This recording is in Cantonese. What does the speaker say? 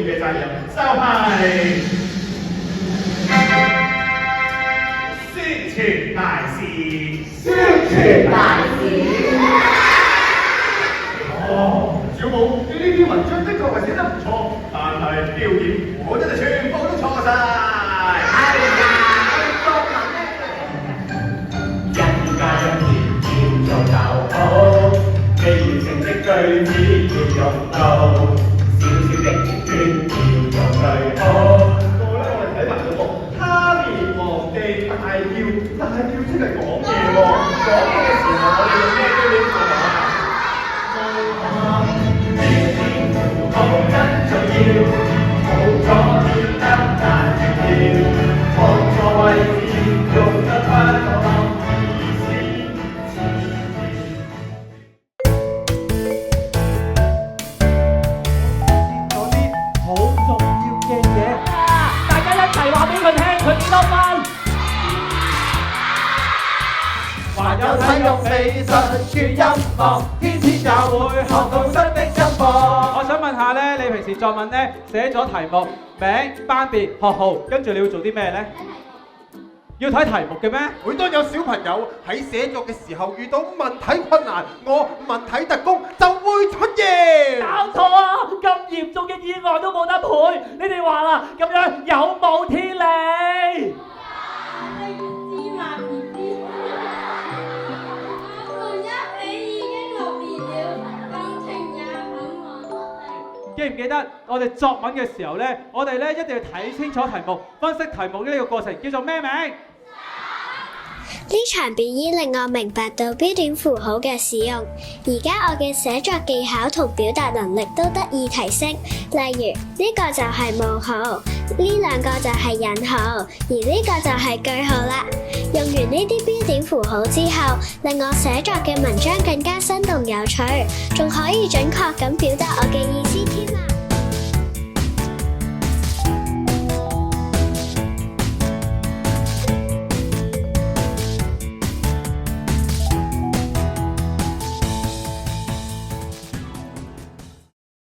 嘅責任就係宣傳大使。宣傳大使。哦，小武，你呢篇文章的確係寫得唔錯，但係標點符號真係全部都錯晒。哎呀，作文咧，一加一點做就好，既完成的句子要用到，小小的圈要用句號。我哋睇埋個幕，他連皇帝大叫即係講嘢喎，講嘢嘅時候我哋用咩標點符號啊？標點符號真重要，冇錯變得難調，放錯位置用得不當意思。做啲好重要嘅嘢，大家一齊話俾佢聽，佢幾多分？還有體育、美術、粵音樂，天天也會學到新的音樂。我想問下咧，你平時作文咧寫咗題目、名、班別、學號，跟住你要做啲咩咧？要睇題目嘅咩？每當有小朋友喺寫作嘅時候遇到文體困難，我文體特工就會出現。搞錯啊！咁嚴重嘅意外都冇得賠，你哋話啦，咁樣有冇天理？芝麻 BB， 我們一起已經6年了，感情也很穩定。記唔記得我哋作文嘅時候呢？我哋呢一定要睇清楚題目，分析題目呢個過程叫做咩名？呢場表演令我明白到標點符號嘅使用，而家我嘅寫作技巧同表達能力都得以提升。例如呢個就係冒號，呢兩個就係引號，而呢個就係句號啦。用完呢啲標點符號之後，令我寫作嘅文章更加生動有趣，仲可以準確咁表達我嘅意思。